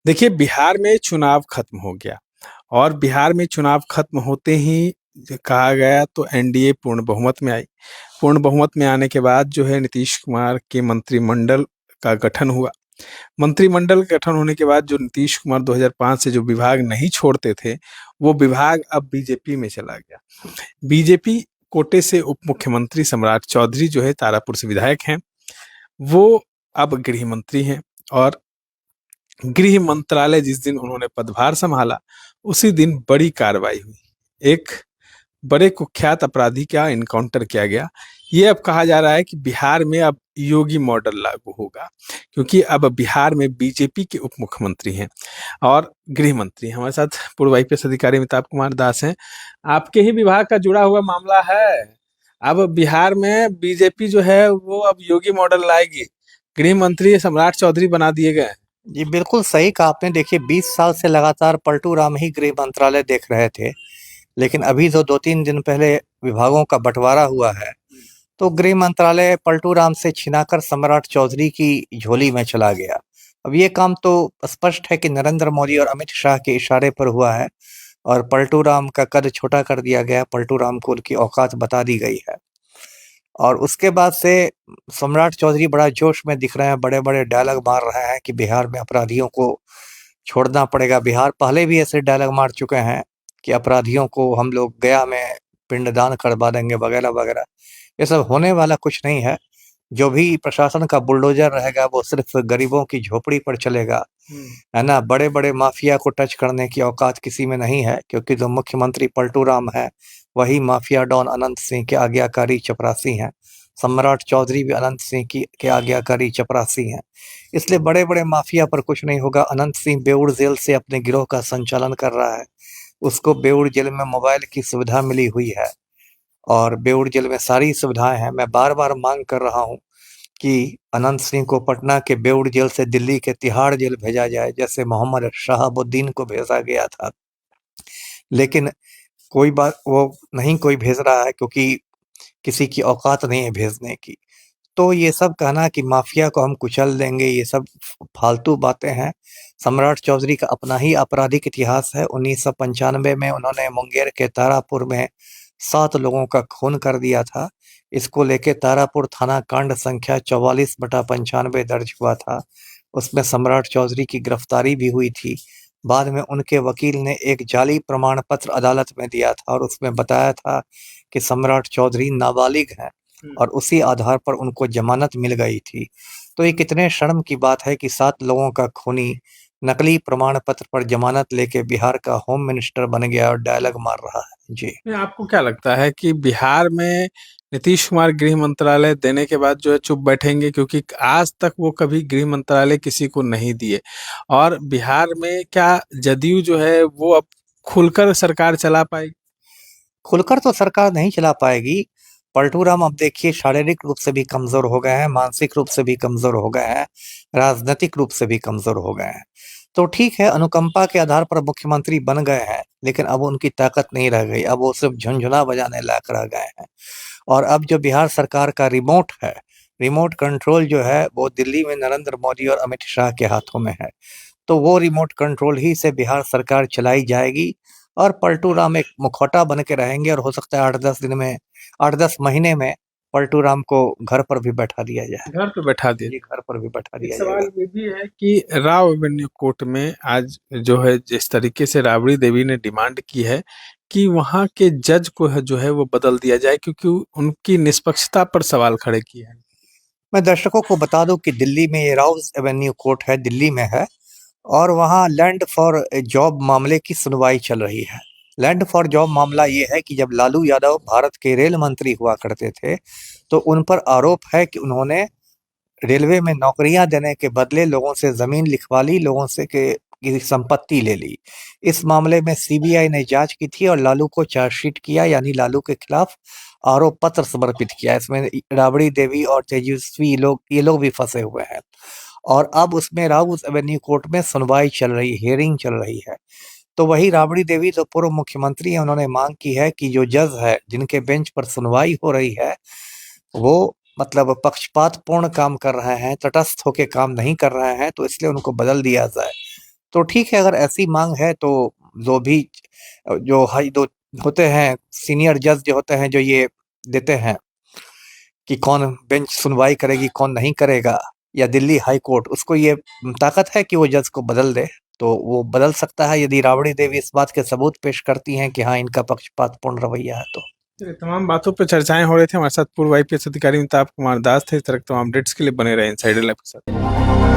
देखिए, बिहार में चुनाव खत्म हो गया और बिहार में चुनाव खत्म होते ही कहा गया तो एनडीए पूर्ण बहुमत में आई। पूर्ण बहुमत में आने के बाद जो है नीतीश कुमार के मंत्रिमंडल का गठन हुआ। मंत्रिमंडल के गठन होने के बाद जो नीतीश कुमार 2005 से जो विभाग नहीं छोड़ते थे, वो विभाग अब बीजेपी में चला गया। बीजेपी कोटे से उप मुख्यमंत्री सम्राट चौधरी जो है तारापुर से विधायक हैं, वो अब गृह मंत्री हैं। और गृह मंत्रालय जिस दिन उन्होंने पदभार संभाला, उसी दिन बड़ी कार्रवाई हुई। एक बड़े कुख्यात अपराधी का इनकाउंटर किया गया। ये अब कहा जा रहा है कि बिहार में अब योगी मॉडल लागू होगा, क्योंकि अब बिहार में बीजेपी के उप मुख्यमंत्री हैं और गृह मंत्री। हमारे साथ पूर्व आईपीएस अधिकारी अमिताभ कुमार दास हैं। आपके ही विभाग का जुड़ा हुआ मामला है। अब बिहार में बीजेपी जो है वो अब योगी मॉडल लाएगी। गृह मंत्री सम्राट चौधरी बना दिए गए। जी, बिल्कुल सही कहा आपने। देखिए, 20 साल से लगातार पलटू राम ही गृह मंत्रालय देख रहे थे, लेकिन अभी जो 2-3 दिन पहले विभागों का बंटवारा हुआ है, तो गृह मंत्रालय पलटू राम से छिनाकर सम्राट चौधरी की झोली में चला गया। अब ये काम तो स्पष्ट है कि नरेंद्र मोदी और अमित शाह के इशारे पर हुआ है और पलटू राम का कद छोटा कर दिया गया, पलटू राम को उनकी औकात बता दी गई है। और उसके बाद से सम्राट चौधरी बड़ा जोश में दिख रहे हैं, बड़े-बड़े डायलॉग मार रहे हैं कि बिहार में अपराधियों को छोड़ना पड़ेगा। बिहार पहले भी ऐसे डायलॉग मार चुके हैं कि अपराधियों को हम लोग गया में पिंडदान करवा देंगे वगैरह-वगैरह। ये सब होने वाला कुछ नहीं है। जो भी प्रशासन का बुलडोज़र रहेगा वो सिर्फ़ गरीबों की झोपड़ी पर चलेगा, है ना? बड़े-बड़े माफिया को टच करने की औकात किसी में नहीं है, क्योंकि जो मुख्यमंत्री पलटू राम है, वही माफिया डॉन अनंत सिंह के आज्ञाकारी चपरासी हैं। सम्राट चौधरी भी अनंत सिंह की के आज्ञाकारी चपरासी हैं। इसलिए बड़े-बड़े माफिया पर कुछ नहीं होगा। अनंत सिंह बेऊर जेल से अपने गिरोह का संचालन कर रहा है। उसको बेऊर जेल में मोबाइल की सुविधा मिली हुई है और बेऊर जेल में सारी सुविधाएँ हैं। मैं बार-बार माँग कर रहा हूँ कि अनंत सिंह को पटना के बेऊर जेल से दिल्ली के तिहाड़ जेल भेजा जाए, जैसे मोहम्मद शहाबुद्दीन को भेजा गया था। लेकिन कोई बात वो नहीं कोई भेज रहा है, क्योंकि किसी की औकात नहीं है भेजने की। तो ये सब कहना कि माफिया को हम कुचल देंगे, ये सब फालतू बातें हैं। सम्राट चौधरी का अपना ही आपराधिक इतिहास है। 1995 में उन्होंने मुंगेर के तारापुर में 7 लोगों का खून कर दिया था। इसको लेके तारापुर थाना कांड संख्या 44/95 दर्ज हुआ था। उसमें सम्राट चौधरी की गिरफ्तारी भी हुई थी। बाद में उनके वकील ने एक जाली प्रमाण पत्र अदालत में दिया था और उसमें बताया था कि सम्राट चौधरी नाबालिग हैं और उसी आधार पर उनको जमानत मिल गई थी। तो ये कितने शर्म की बात है कि 7 लोगों का खूनी नकली प्रमाण पत्र पर जमानत लेके बिहार का होम मिनिस्टर बन गया और डायलॉग मार रहा है। जी। आपको क्या लगता है कि बिहार में नीतीश कुमार गृह मंत्रालय देने के बाद जो है चुप बैठेंगे, क्योंकि आज तक वो कभी गृह मंत्रालय किसी को नहीं दिए। और बिहार में क्या जदयू जो है वो अब खुलकर सरकार चला पाएगी? खुलकर तो सरकार नहीं चला पाएगी। पलटू राम अब देखिए शारीरिक रूप से भी कमज़ोर हो गए हैं, मानसिक रूप से भी कमज़ोर हो गए हैं, राजनीतिक रूप से भी कमज़ोर हो गए हैं। तो ठीक है, अनुकंपा के आधार पर मुख्यमंत्री बन गए हैं, लेकिन अब उनकी ताकत नहीं रह गई। अब वो सिर्फ़ झुनझुना बजाने लायक रह गए हैं। और अब जो बिहार सरकार का रिमोट है, रिमोट कंट्रोल जो है, वो दिल्ली में नरेंद्र मोदी और अमित शाह के हाथों में है। तो वो रिमोट कंट्रोल ही से बिहार सरकार चलाई जाएगी और पलटू राम एक मुखौटा बन के रहेंगे और हो सकता है 8-10 दिन में 8-10 महीने में पलटू राम को घर पर भी बैठा दिया जाए। घर पे बैठा दिए। जी, घर पर भी बैठा एक दिया सवाल जाएगा। ये भी है कि राव एवेन्यू कोर्ट में आज जो है जिस तरीके से राबड़ी देवी ने डिमांड की है कि वहां के जज को है जो है वो बदल दिया जाए, क्योंकि उनकी निष्पक्षता पर सवाल खड़े किए हैं। मैं दर्शकों को बता दूं कि दिल्ली में ये राउज़ एवेन्यू कोर्ट है, दिल्ली में है और वहाँ लैंड फॉर जॉब मामले की सुनवाई चल रही है। लैंड फॉर जॉब मामला ये है कि जब लालू यादव भारत के रेल मंत्री हुआ करते थे, तो उन पर आरोप है कि उन्होंने रेलवे में नौकरियां देने के बदले लोगों से ज़मीन लिखवा ली, लोगों से के की संपत्ति ले ली। इस मामले में सीबीआई ने जांच की थी और लालू को चार्जशीट किया, यानी लालू के खिलाफ आरोप पत्र समर्पित किया। इसमें राबड़ी देवी और तेजस्वी ये लोग भी फंसे हुए हैं और अब उसमें राउज़ एवेन्यू कोर्ट में सुनवाई चल रही, हियरिंग चल रही है। तो वही राबड़ी देवी जो पूर्व मुख्यमंत्री हैं, उन्होंने मांग की है कि जो जज है जिनके बेंच पर सुनवाई हो रही है, वो मतलब पक्षपातपूर्ण काम कर रहे हैं, तटस्थ होके काम नहीं कर रहे हैं, तो इसलिए उनको बदल दिया जाए। तो ठीक है, अगर ऐसी मांग है तो जो भी जो हाई दो होते हैं सीनियर जज जो होते हैं जो ये देते हैं कि कौन बेंच सुनवाई करेगी कौन नहीं करेगा, या दिल्ली हाई कोर्ट उसको ये ताकत है कि वो जज को बदल दे, तो वो बदल सकता है यदि राबड़ी देवी इस बात के सबूत पेश करती हैं कि हाँ इनका पक्षपातपूर्ण रवैया है तो। ये तमाम बातों पे चर्चाएं हो रही थी। हमारे साथ पूर्व आईपीएस अधिकारी अमिताभ कुमार दास थे। इस तरह के तमाम अपडेट्स के लिए बने रहे इनसाइडर लाइव के साथ।